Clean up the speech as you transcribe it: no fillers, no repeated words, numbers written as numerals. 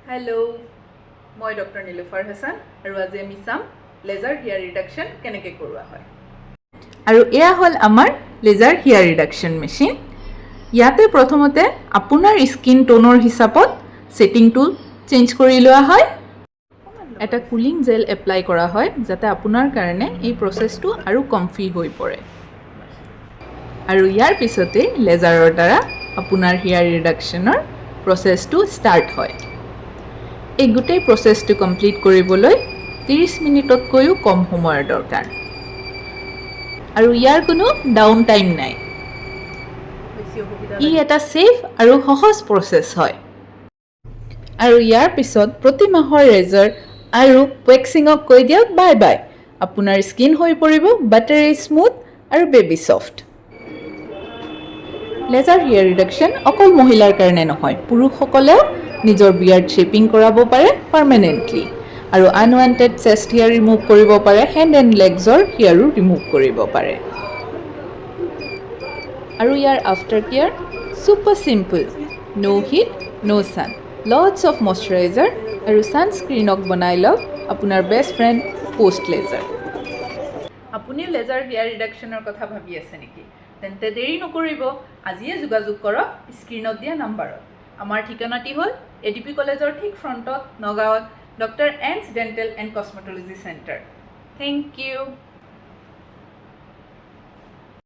Hello' মই doctor নীলোফাৰ Hasan আৰু আজি আমি চাম লেজাৰ হেয়াৰ ৰিডাকশ্যন কেনেকৈ কৰোৱা হয়। আৰু এয়া হ'ল আমাৰ লেজাৰ হেয়াৰ ৰিডাকশ্যন মেচিন। ইয়াতে প্ৰথমতে আপোনাৰ স্কিন টোনৰ হিচাপত ছেটিংটো চেঞ্জ কৰি লোৱা হয়। এটা কুলিং জেল এপ্লাই কৰা হয় যাতে আপোনাৰ কাৰণে এই প্ৰচেছটো আৰু কমফি হৈ পৰে। আৰু ইয়াৰ পিছতে লেজাৰৰ দ্বাৰা আপোনাৰ হেয়াৰ ৰিডাকশ্যনৰ প্ৰচেছটো ষ্টাৰ্ট হয়। এই গোটেই প্ৰচেছটো কমপ্লিট কৰিবলৈ 30 মিনিটতকৈও কম সময়ৰ দৰকাৰ। আৰু ইয়াৰ কোনো ডাউন টাইম নাই। ই এটা ছেফ আৰু সহজ প্ৰচেছ হয়। আৰু ইয়াৰ পিছত প্ৰতি মাহৰ ৰেজাৰ আৰু ৱেক্সিঙক কৈ দিয়ক বাই বাই। আপোনাৰ স্কিন হৈ পৰিব বাটাৰী স্মুথ আৰু baby soft. Laser hair reduction অকল মহিলাৰ কাৰণে নহয়, পুৰুষসকলেও নিজৰ বিয়াৰ্ড শ্বেপিং কৰাব পাৰে পাৰ্মানেণ্টলি। আৰু আনৱান্টেড চেষ্ট হেয়াৰ ৰিমুভ কৰিব পাৰে, হেণ্ড এণ্ড লেগছৰ হেয়াৰো ৰিমুভ কৰিব পাৰে। আৰু ইয়াৰ after care super simple, no' heat no' sun, lots of moisturizer আৰু ছানস্ক্ৰীণক বনাই লওক আপোনাৰ বেষ্ট ফ্ৰেণ্ড পষ্ট লেজাৰ। আপুনিও লেজাৰ হেয়াৰ ৰিডাকশ্যনৰ কথা ভাবি আছে নেকি? তেন্তে দেৰি নকৰিব, আজিয়ে যোগাযোগ কৰক স্ক্ৰীণত দিয়া নাম্বাৰত। আমাৰ ঠিকনাটি হ'ল ADP কলেজৰ ঠিক ফ্ৰণ্টত নগাঁৱত doctor N's dental and cosmetology centre. Thank U.